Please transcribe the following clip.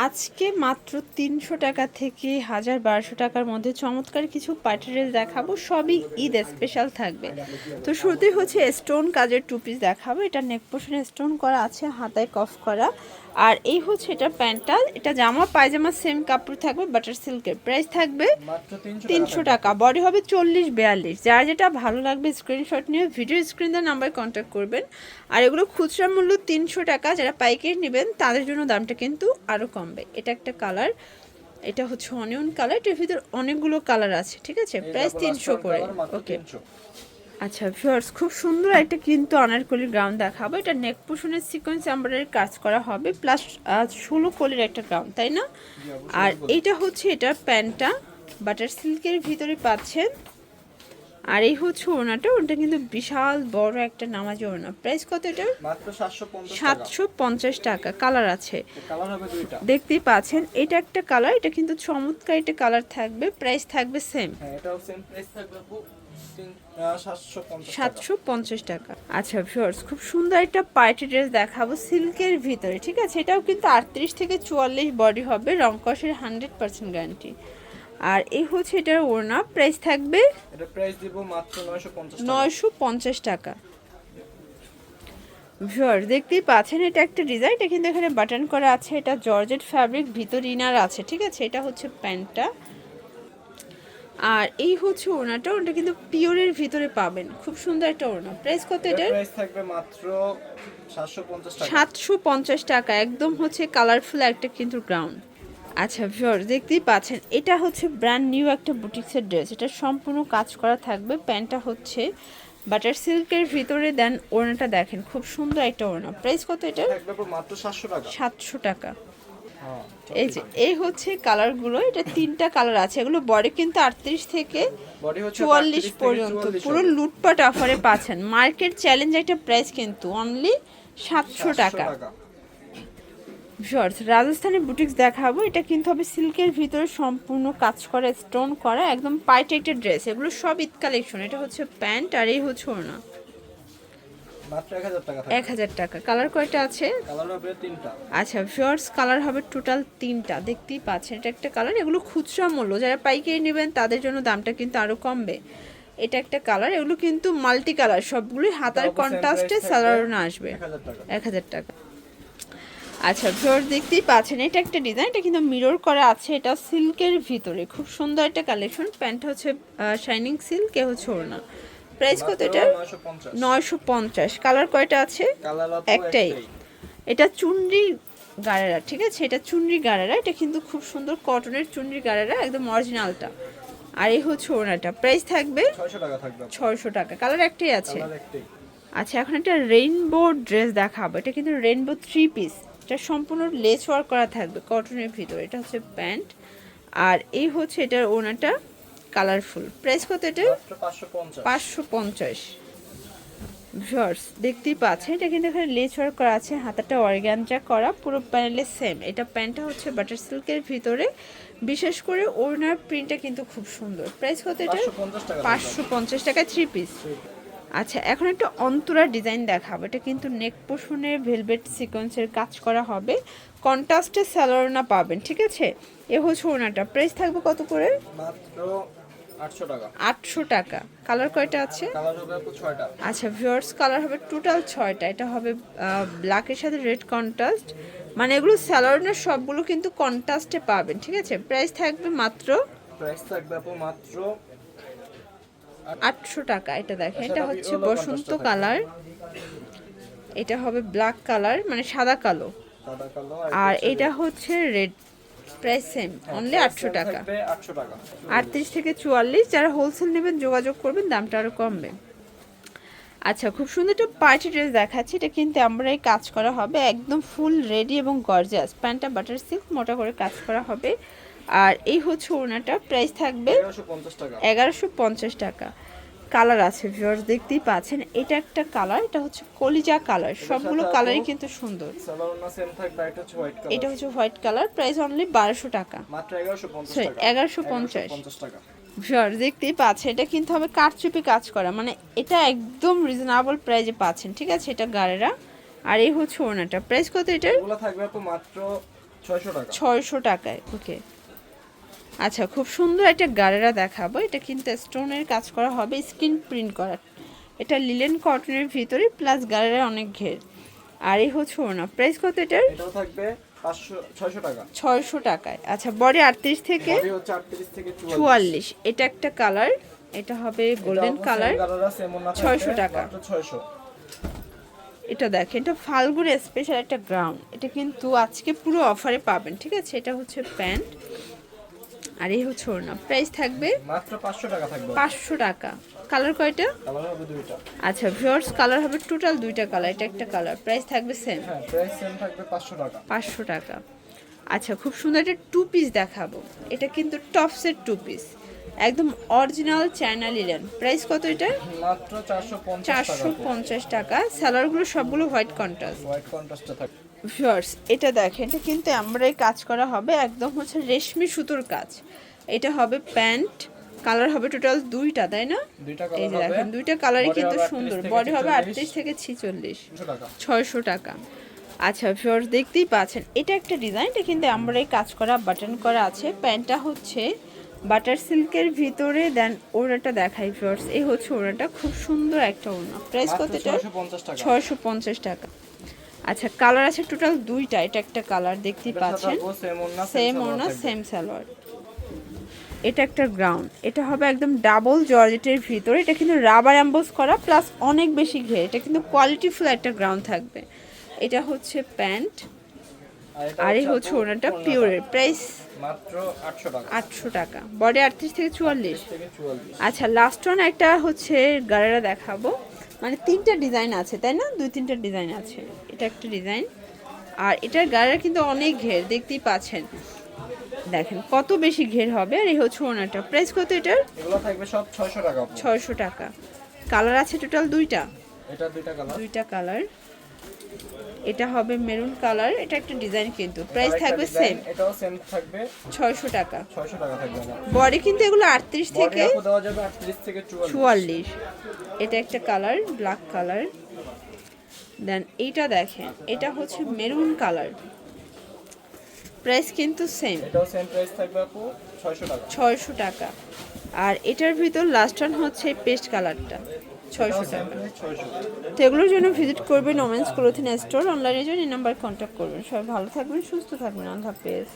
আজকে মাত্র ৩০০ টাকা থেকে ১,০০০-১,২০০ টাকার মধ্যে চমৎকার কিছু পার্টি ড্রেস দেখাবো, সবই ঈদ স্পেশাল থাকবে। তো শুরুতেই হচ্ছে স্টোন কাজের টু পিস দেখাবো। এটা নেক পোর্শনে স্টোন করা আছে, হাতায় কফ করা। আর এই হচ্ছে এটা প্যান্টটা, এটা জামা পায়জামা সেম কাপড় থাকবে, বাটার সিল্কের। প্রাইস থাকবে ৩০০ টাকা। বডি হবে ৪০-৪২। যার যেটা ভালো লাগবে স্ক্রিনশট নিয়ে ভিডিও স্ক্রিনের নাম্বারে কন্ট্যাক্ট করবেন। আর এগুলো খুচরা মূল্য ৩০০ টাকা, যারা পাইকারি নেবেন তাদের জন্য দামটা কিন্তু আরও কমবে। এটা একটা কালার, এটা হচ্ছে অনিয়ন কালার, এটার ভিতর অনেকগুলো কালার আছে, ঠিক আছে। প্রাইস ৩০০ করে। ওকে আচ্ছা ভিউয়ার্স, খুব সুন্দর একটা কিন্তু আনারকলির গ্রাউন্ড দেখাবো। এটা নেক পোর্শনের সিকোয়েন্স এমব্রয়ডারি কাজ করা হবে, প্লাস ১৬ কলির একটা গ্রাউন্ড, তাই না? আর এইটা হচ্ছে এটা প্যান্টটা বাটার সিল্কের ভিতরে পাচ্ছেন। আর এই হচ্ছে ওড়নাটা, ওটা কিন্তু বিশাল বড় একটা নামাজি ওড়না। প্রাইস কত এটা? মাত্র ৭৫০ টাকা। কালার আছে, কালার হবে দুইটা, দেখতেই পাচ্ছেন। এটা একটা কালার, এটা কিন্তু চমৎকার একটা কালার থাকবে। প্রাইস থাকবে সেম, হ্যাঁ এটাও সেম প্রাইস থাকবে আপু ৭৫০ টাকা। আচ্ছা ভিউয়ার্স, খুব সুন্দর একটা পার্টি ড্রেস দেখাবো সিল্কের ভিতরে, ঠিক আছে। এটাও কিন্তু ৩৮ থেকে ৪৪ বডি হবে, রং কষের 100% গ্যারান্টি। আর এই হচ্ছে এটার ওড়না। প্রাইস থাকবে, এটা প্রাইস দিব মাত্র ৯৫০ টাকা। ভিউয়ার্স দেখতেই পাচ্ছেন, এটা একটা ডিজাইন, এটা কিন্তু এখানে বাটন করা আছে। এটা জর্জেট ফ্যাব্রিক, ভিতর ইনার আছে, ঠিক আছে। এটা হচ্ছে প্যান্টটা। আর এই হচ্ছে ওড়নাটা, ওটা কিন্তু পিওরের ভিতরে পাবেন। খুব সুন্দর একটা ওড়না। প্রাইস কত এটা? প্রাইস থাকবে মাত্র ৭৫০ টাকা। ৭৫০ টাকা। একদম হচ্ছে কালারফুল একটা কিন্তু গ্রাউন্ড। আচ্ছা ভিউয়ার্স দেখতেই পাচ্ছেন, এটা হচ্ছে ব্র্যান্ড নিউ একটা বুটিক্সের ড্রেস। এটা সম্পূর্ণ কাজ করা থাকবে। প্যান্টটা হচ্ছে বাটার সিল্কের ভিতরে, দেন ওড়নাটা দেখেন খুব সুন্দর একটা ওড়না। প্রাইস কত এটা? থাকবে মাত্র ৭০০ টাকা। ৭০০ টাকা। হ্যাঁ এই যে এই হচ্ছে কালারগুলো, এটা তিনটা কালার আছে। এগুলো বডি কিন্তু ৩৮ থেকে বডি হচ্ছে ৪৪ পর্যন্ত পুরো লুটপাট অফারে পাচ্ছেন। মার্কেট চ্যালেঞ্জ একটা প্রাইস, কিন্তু অনলি ৭০০ টাকা। শর্টস রাজস্থানি বুটিক্স দেখাবো। এটা কিন্তু হবে সিল্কের ভিতরে সম্পূর্ণ কাজ করা, স্টোন করা, একদম পাইট একটা ড্রেস। এগুলো সব ঈদ কালেকশন। এটা হচ্ছে প্যান্ট আর এই হচ্ছে ওড়না। মাত্র ১০০০ টাকা। ১০০০ টাকা। কালার কয়টা আছে? কালার হবে তিনটা। আচ্ছা শর্টস কালার হবে টোটাল 3টা, দেখতেই পাচ্ছেন। এটা একটা কালার, এগুলো খুচরা মূল্য, যারা পাইকারি নেবেন তাদের জন্য দামটা কিন্তু আরও কমবে। এটা একটা কালার, এগুলো কিন্তু মাল্টি কালার, সবগুলোই হাতার কন্ট্রাস্টে সালোয়ার আসবে। ১০০০ টাকা। আচ্ছা ভিউয়ার্স দেখতেই পাচ্ছেন, এটা একটা ডিজাইন, এটা কিন্তু মিরর করা আছে। এটা সিল্কের ভিতরে খুব সুন্দর একটা কালেকশন। প্যান্ট হচ্ছে শাইনিং সিল্ক, এ হচ্ছে ওড়না। প্রাইস কত এটা? ৯৫০। কালার কয়টা আছে? একটাই। এটা চুনরি গাড়েরা, ঠিক আছে। এটা চুনরি গাড়েরা, এটা কিন্তু খুব সুন্দর কটনের চুনরি গাড়েরা, একদম অরিজিনালটা। আর এই হচ্ছে ওড়নাটা। প্রাইস থাকবে ৬০০ টাকা। কালার একটাই আছে। আচ্ছা এখন একটা রেইনবো ড্রেস দেখাবো। এটা কিন্তু রেইনবো 3 পিস। এটা সম্পূর্ণ লেস ওয়ার্ক করা থাকবে কটনের ভিতরে। এটা হচ্ছে প্যান্ট আর এই হচ্ছে এটার ওড়নাটা কালারফুল। প্রাইস কত এটা? ৫৫০। ভিউয়ার্স দেখতেই পাচ্ছেন, এটা কিন্তু এখানে লেস ওয়ার্ক করা আছে, হাতাটা অর্গানজা করা, পুরো প্যানেলে সেম। এটা প্যান্টটা হচ্ছে বাটার সিল্কের ভিতরে, বিশেষ করে ওড়নার প্রিন্টটা কিন্তু খুব সুন্দর। প্রাইস কত এটা? ৫৫০ টাকায় 3 পিস। আচ্ছা এখন একটা অন্তরা ডিজাইন দেখাবো। এটা কিন্তু নেক পোর্শনে ভেলভেট সিকোয়েন্সের কাজ করা হবে, কন্ট্রাস্টে সালোয়ারনা পাবেন, ঠিক আছে। এ হচ্ছে ওড়নাটা। প্রাইস থাকবে কত করে? মাত্র ৮০০ টাকা। ৮০০ টাকা। কালার কয়টা আছে? কালার হবে আপু ৬টা। আচ্ছা ভিউয়ার্স কালার হবে টোটাল 6টা। এটা হবে ব্ল্যাকের সাথে রেড কন্ট্রাস্ট, মানে এগুলো সালোয়ারনা সবগুলো কিন্তু কন্ট্রাস্টে পাবেন, ঠিক আছে। প্রাইস থাকবে মাত্র, প্রাইস থাকবে আপু মাত্র ৮০০ টাকা। এটা দেখেন, এটা হচ্ছে বসন্ত কালার, এটা হবে ব্ল্যাক কালার, মানে সাদা কালো, আর এটা হচ্ছে রেড। প্রাইস সেম, অনলি ৮০০ টাকা। ৩৮ থেকে ৪৪, যারা হোলসেল নেবেন যোগাযোগ করবেন, দামটা আরও কমবে। আচ্ছা খুব সুন্দর একটা পার্টি ড্রেস দেখাচ্ছি। এটা কিন্তু আমরা এই কাজ করা হবে, একদম ফুল রেডি এবং গর্জিয়াস। প্যান্টটা বাটার সিল্ক মোটা করে কাজ করা হবে। আর এই হচ্ছে ওড়নাটা। প্রাইস থাকবে ১১৫০ টাকা। কালার আছে ভিউয়ার্স দেখতেই পাচ্ছেন, এটা একটা কালার, এটা হচ্ছে কলিজা কালার। সবগুলো কালারই কিন্তু সুন্দর। এটা হচ্ছে হোয়াইট কালার। প্রাইস অনলি ১২০০ টাকা, মাত্র ১১৫০ টাকা। ভিউয়ার্স দেখতেই পাচ্ছেন, এটা কিন্তু হবে কারচুপি কাজ করা, মানে এটা একদম রিজনেবল প্রাইসে পাচ্ছেন, ঠিক আছে। এটা গাড়েরা। আর এই হচ্ছে ওড়নাটা। প্রাইস কত এটার? এগুলো থাকবে আপু মাত্র 600 টাকা। 600 টাকায়। ওকে, আচ্ছা খুব সুন্দর একটা গাড়েরা দেখাবো। এটা কিন্তু স্টোনের কাজ করা হবে, স্ক্রিন প্রিন্ট করা। এটা লিলেন কটনের ভিতরে প্লাস গাড়েরা অনেক ঘের। আর এই হচ্ছে ওনা, প্রাইস কত এটার? এটাও থাকবে 600 টাকা। 600 টাকায়। আচ্ছা বডি 38 থেকে বডি হচ্ছে 38 থেকে 44। এটা একটা কালার, এটা হবে গোল্ডেন কালার, 600 টাকা। মাত্র 600। এটা দেখেন, এটা ফাল্গুন স্পেশাল একটা গ্রাউন্ড। এটা কিন্তু আজকে পুরো অফারে পাবেন, ঠিক আছে? এটা হচ্ছে প্যান্ট আর এই হচ্ছে ওড়না। প্রাইস থাকবে মাত্র 500 টাকা থাকবে। 500 টাকা। কালার কয়টা? কালার হবে দুইটা। আচ্ছা ভিউয়ার্স, কালার হবে টোটাল দুইটা কালার, এটা একটা কালার। প্রাইস থাকবে সেম, হ্যাঁ প্রাইস সেম থাকবে 500 টাকা। 500 টাকা। আচ্ছা খুব সুন্দর একটা টু পিস দেখাবো। এটা কিন্তু টপসের টু পিস, একদম অরিজিনাল চায়না লিলেন। প্রাইস কত এটা? মাত্র 450 টাকা। 450 টাকা। সালোয়ারগুলো সবগুলো হোয়াইট কন্ট্রাস্ট। হোয়াইট কন্ট্রাস্টে থাকবে। ভিউয়ার্স এটা দেখেন, এটা কিন্তু এমব্রয়ডারি কাজ করা হবে, একদম হচ্ছে রেশমি সুতোর কাজ। এটা হবে প্যান্ট, কালার হবে টোটাল দুইটা, তাই না? দুইটা এই কালার যে হবে। দেখেন দুইটা কালারই Body কিন্তু হবে সুন্দর। 38 থেকে বডি হবে 46, 38 থেকে 46। 600 টাকা। 600 টাকা। আচ্ছা ভিউয়ার্স দেখতেই পাচ্ছেন, এটা একটা ডিজাইন, এটা কিন্তু এমব্রয়ডারি কাজ করা, বাটন করা আছে। প্যান্টটা হচ্ছে বাটার সিল্কের ভিতরে, দেন ওড়নাটা দেখাই ভিউয়ার্স। এই হচ্ছে ওড়নাটা, খুব সুন্দর একটা ওড়না। প্রাইস কত মাত্র এটা? 650 টাকা। 650 টাকা। আচ্ছা কালার আছে টোটাল দুইটা, এটা একটা কালার দেখতেই পাচ্ছেন, সেম ওড়না সেম সালোয়ার। এটা একটা গ্রাউন্ড, এটা হবে একদম ডাবল জর্জেটের ভিতরে। এটা কিন্তু রাবার এমবোস করা প্লাস অনেক বেশি ঘের। এটা কিন্তু কোয়ালিটিফুল একটা গ্রাউন্ড থাকবে। এটা হচ্ছে প্যান্ট আর এই হচ্ছে ওড়নাটা পিওরের। প্রাইস মাত্র 800 টাকা। 800 টাকা। বডি 38 থেকে 44। থেকে 44। আচ্ছা লাস্ট ওয়ান একটা হচ্ছে গাড়েরা দেখাবো, মানে তিনটা ডিজাইন আছে তাই না? দুই তিনটা ডিজাইন আছে। এটা একটা ডিজাইন আর এটার গাড়েরা কিন্তু অনেক ঘের, দেখতেই পাচ্ছেন। দেখেন কত বেশি ঘের হবে। আর এই হচ্ছে ওনাটা। প্রাইস কত এটার? এগুলো থাকবে সব 600 টাকা। 600 টাকা। কালার আছে টোটাল দুইটা, এটা দুইটা কালার। দুইটা কালার। এটা হবে মেরুন কালার, এটা একটা ডিজাইন কিন্তু। প্রাইস থাকবে সেম, এটাও সেম থাকবে 600 টাকা। 600 টাকা থাকবে। বডি কিন্তু এগুলো 38 বডি থেকে আপু দেওয়া যাবে 38 থেকে 44। 44। এটা একটা কালার, ব্ল্যাক কালার। দেন এইটা দেখেন, এটা হচ্ছে মেরুন কালার। প্রাইস কিন্তু সেম, এটাও সেম প্রাইস থাকবে আপু 600 টাকা। 600 টাকা। আর এটার ভিতর লাস্ট ওয়ান হচ্ছে পেস্ট কালারটা, 600 সেম টাকা। প্রাইস 600। তো এগুলোর জন্য ভিজিট করবেন ওমেন্স ক্লোথিং স্টোর, অনলাইনের জন্য এই নাম্বার কন্ট্যাক্ট করবেন। সবাই ভালো থাকবেন, সুস্থ থাকবেন। আল্লাহ হাফেজ।